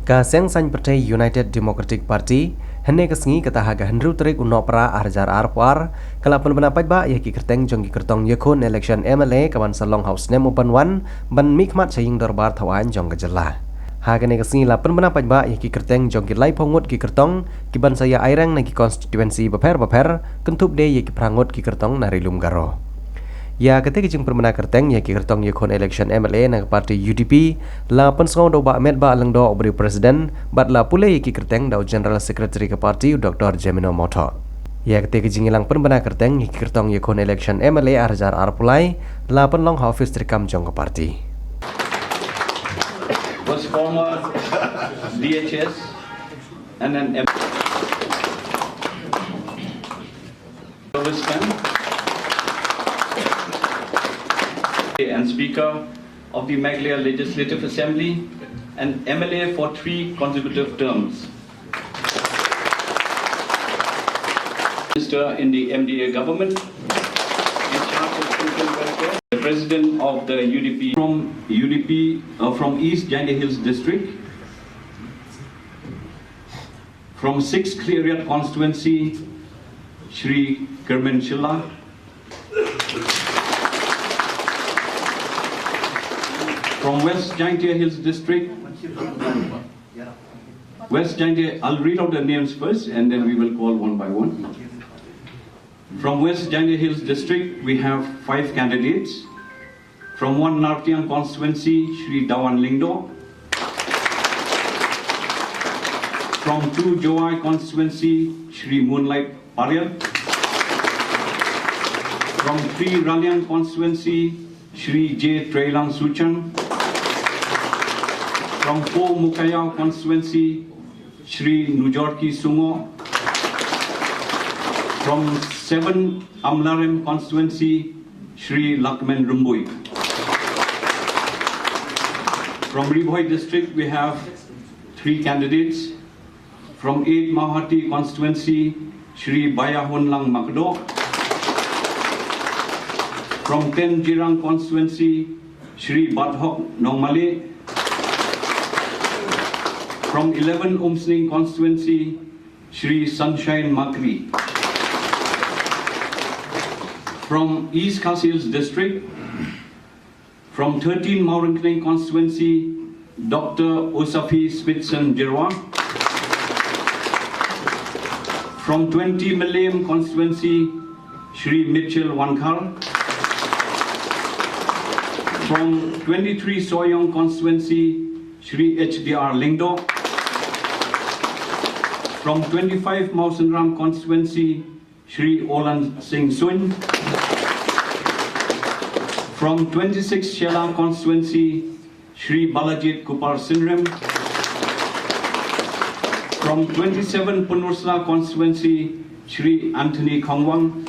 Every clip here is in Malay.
Ka Seng Party United Democratic Party hene kesngi kata haga henru terik unopra arjar arpar kalapan benapai ba ya Kyrtong jong Kyrtong Iakhun Elekshon MLA kawan salong house nem open one ban mikmat saying dorbar thawan jong gejala haga ne kesngi lapan benapai ba ya Kyrtong jong kilai pongut Kyrtong kiban saya airang nagi konstituensi baper kentup de ya prangut Kyrtong nari lumgaro ya ketika jeng Pynbna Kyrtong ya Kyrtong Iakhun Elekshon MLA nang parti UDP la pensong do ba met ba lang do obri presiden bat la pule ya Kyrtong do general secretary ke parti Dr. Jamino Moto ya ketika jeng ilang Pynbna Kyrtong ya Kyrtong Iakhun Elekshon MLA arjar arpulai la penlong office terkam jong ke parti was former DHS and an serviceman and Speaker of the Maglia Legislative Assembly and MLA for 3 consecutive terms. Minister in the MDA government, in charge of social welfare, the President of the UDP from East Jandia Hills District, from 6th Cleariat constituency, Shri Kerman Shilla, from West Jandia Hills District, I'll read out the names first and then we will call one by one. From West Jandia Hills District, we have 5 candidates. From 1 Nartiang constituency, Shri Dawan Lingdo. From 2 Joai constituency, Shri Moonlight Paryat. From 3 Raliang constituency, Shri J. Trailang Suchan. From 4 Mukayao constituency, Shri Nujorki Sungo. From 7 Amlarem constituency, Shri Lakman Rumbui. From Ribhoi district, we have 3 candidates. From 8 Mahati constituency, Shri Bayahun Lang Makdo. From 10 Jirang constituency, Shri Badhok Nongmale. From 11 Umsning constituency, Shri Sunshine Makri. From East Khasi Hills district, from 13 Maurinkling constituency, Dr. Osafi Spitson Jirwa. From 20 Malayam constituency, Shri Mitchell Wankar. From 23 Soyong constituency, Shri HDR Lingdo. From 25 Mausanram constituency, Shri Olan Singh Sun. From 26 Shela constituency, Shri Balajit Kupar Sinrem. From 27 Punursla constituency, Shri Anthony Khongwang.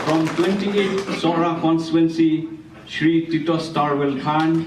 From 28 Sora constituency, Shri Tito Starwell Khan.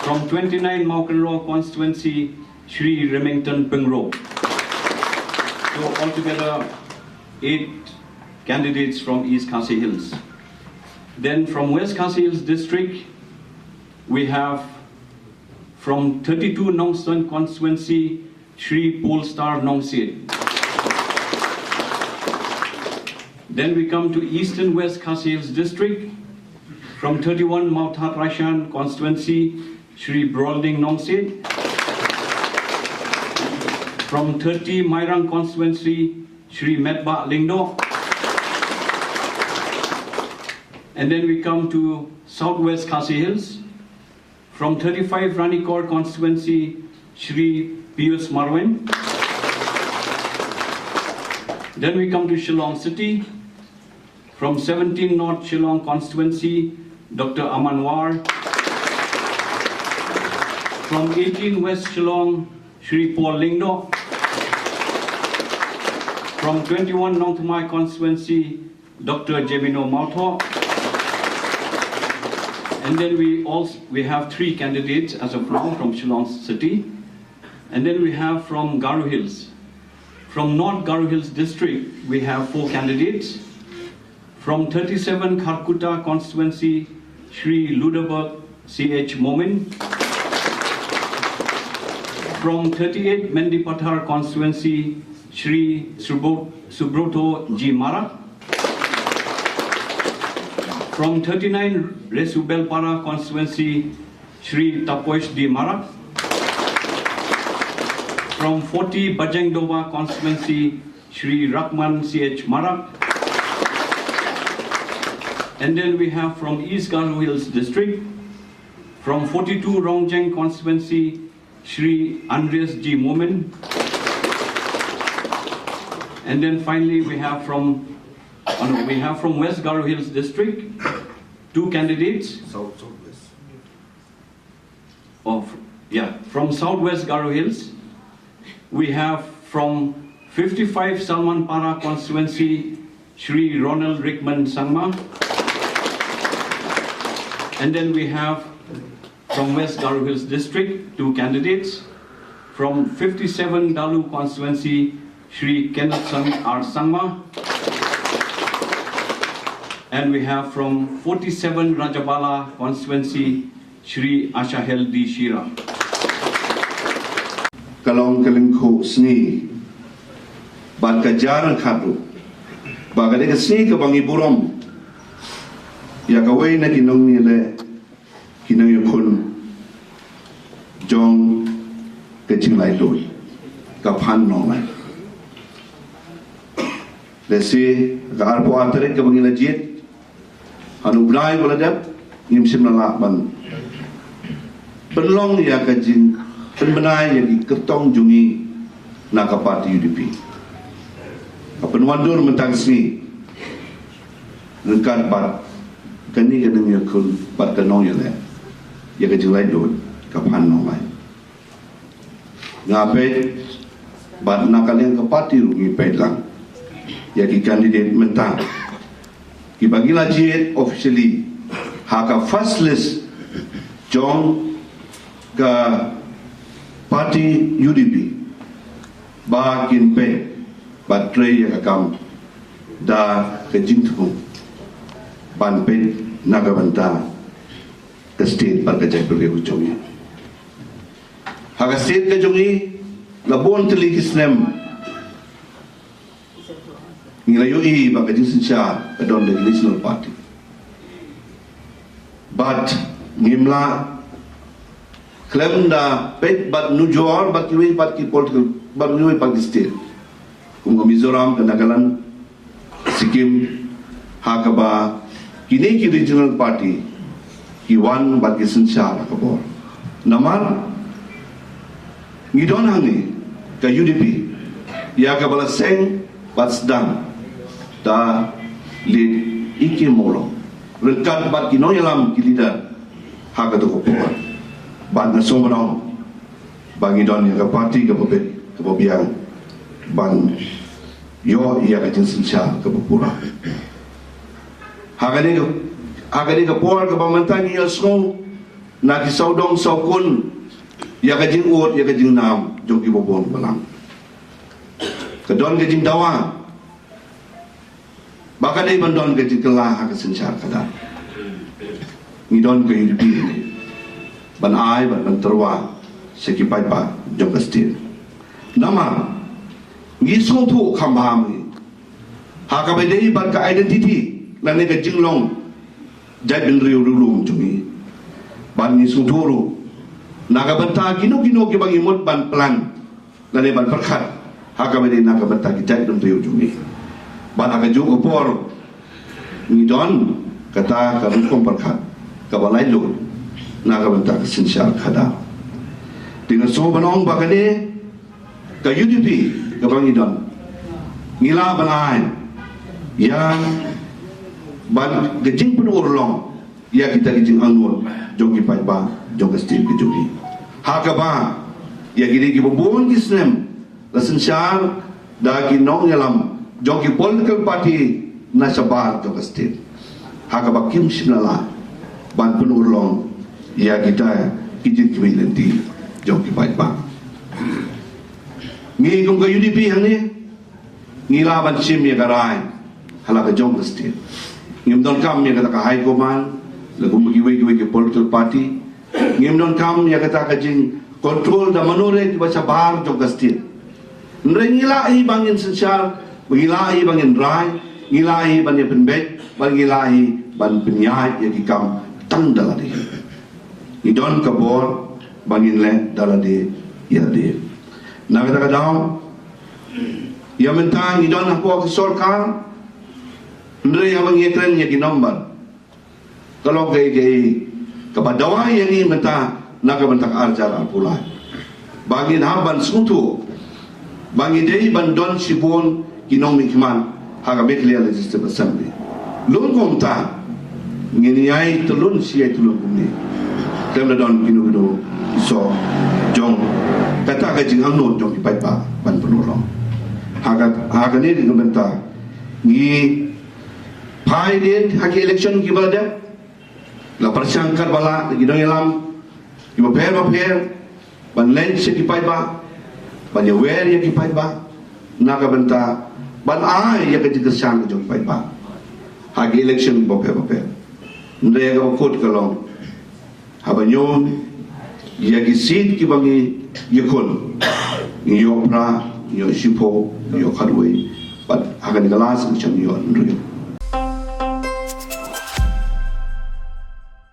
From 29 Maukanro constituency, Shri Remington Pingro. So altogether 8 candidates from East Khasi Hills. Then from West Khasi Hills district, we have from 32 Nongson constituency, Shri Polestar Nongsit. Then we come to Eastern West Khasi Hills district, from 31 Mount Hat Rashan constituency, Shri Brolding Nongsit. From 30 Mairang constituency, Shri Metba Lingdo. And then we come to Southwest Khasi Hills. From 35 Ranikor constituency, Shri Pius Marwin. Then we come to Shillong City. From 17 North Shillong constituency, Dr. Amanwar. From 18 West Shillong, Shri Paul Lingdo. From 21 Nongthamai constituency, Dr. Jamino Malto. And then we have 3 candidates as of now from Shillong City. And then we have from Garu Hills. From North Garu Hills district, we have 4 candidates. From 37 Kharkuta constituency, Shri Ludaberg C.H. Momin. From 38 Mendipathar constituency, Shri Subroto G. Mara. From 39 Resubelpara constituency, Shri Tapoish D. Mara. From 40 Bajangdova constituency, Shri Rakman C.H. Mara. And then we have from East Garo Hills district, from 42 Rongjeng constituency, Shri Andreas G. Momin. And then finally we have from West Garo Hills district, 2 candidates. From Southwest Garo Hills, we have from 55 Salman Para constituency, Shri Ronald Rickman Sangma. And then we have from West Garo Hills district, 2 candidates. From 57 Dalu constituency, Shri Kenneth R. Sangma. And we have from 47 Rajabala constituency, Shri Ashahel D. Shira. Kalong kalingko sni bat kajaran khatu bagade sni ka bangi burom ya kawai na kinong nile kinong Iakhun jong ke chinglai lui ka phan no mai lesi ka arpo atare ka bangi lajit anu blai baladap nimsim na ban penlong ya ka jing Pynbna yang Kyrtong jungi naka parti UDP. Penwandur mentang sini ngkat bat kani kanang Iakhun bat kanong yale ya kejulai dot kapan nomai ngape bat nakalian ke parti rungi pedlang ya ki kandidat mentang ki bagi lajiet officially haka first list jong ka parti UDP bakin pe batre ya kam da kejingtu ban pe nagabanta ke state par kajai pergi ujongi haga state ke jongi labon teli kisnem ngilayo I ba kajing sincha adon the national party but ngimla klaim da pet bat nujor bat kiwi bat ki political bat kiwi bat state kum Mizoram ke Nagaland Sikkim hakaba kini ki regional party ki wan bat ki sensa kabor namar ngidon hangi ke UDP ya ka bala Seng bat sedang da lead iki molo rekat bat ki noyalam ki leader hakatu kabor ban na somanong bangi don ya parti ke pobet ke pobiang ban yo ya ka jinsin sha ke popura hagani ke por ke pamantang ya snow na ki saudong saukun ya ka jing ut ya ka jing nam jong ki bobon balang ke don ke jing dawa baka dei ban don ke jing kelah ka sinsar kada ni don ke UDP ni ban ai ban terwa sekipai pa jong kastin nama ngisong tu khambam ha ka bedei ban ka identity la ne ka jinglong jai bin riu lulum chumi ban ngisong tu ru naga banta kino ki bang imut ban plan la ne ban perkhat ha ka bedei naga banta ki jai bin riu chumi ban ka ju ko por ni don kata ka rukom perkhat ka balai lu naga banta sinsar khada dengan so banong bagane ka UDP ka bangidon ngila banai yang ban gejing penuh urlong ya kita gejing angun jogi pai ba jog stil ke jogi hakaba ya gidi ki bobon kisnem la sinsar da ki nong yalam jogi political party na sabar jog stil hakaba kim simnala ban penuh urlong ya kita kijin kimilenti jong ki pai ba ngi kum ka UDP hang ni ngi laban sim ya garai hala ka jong state ngim don kam ya kata ka high command lagu bagi we political party ngim don kam ya kata ka jing kontrol da manure ki baca bar jong gastir nrengilahi bangin sensyal mengilahi bangin rai ngilahi ban ya penbet ban ngilahi ban penyai ya kikam tang daladi idon kabor bangin le daladi ya de naga daw ya mentang idon hapo ki sorkar ndre ya bang yetren ya ki number kalau gay kepadawai yang ini mentah naga bentak arjar alpulai bagi haban suntu bagi dei bandon sibon kinong mikman haga meklia legislative assembly lun komta ngini ai tulun siai tulun kumni temda don kinudo so jong kata ka jing angno jong ipai pa ban penolong haga ni benta ngi pai din haki election ki balada la persangkar bala gidong ilam iba per ban len se ki pai ba ban ya wer ya ki pai ba naga benta ban ai ya ka jigasang jong pai ba hagi election bo per ndre ya ka kot kalong habanyon ya ki sit ki bangi Iakhun yo pra yo sipo yo kadwe but akan galas macam yo ndre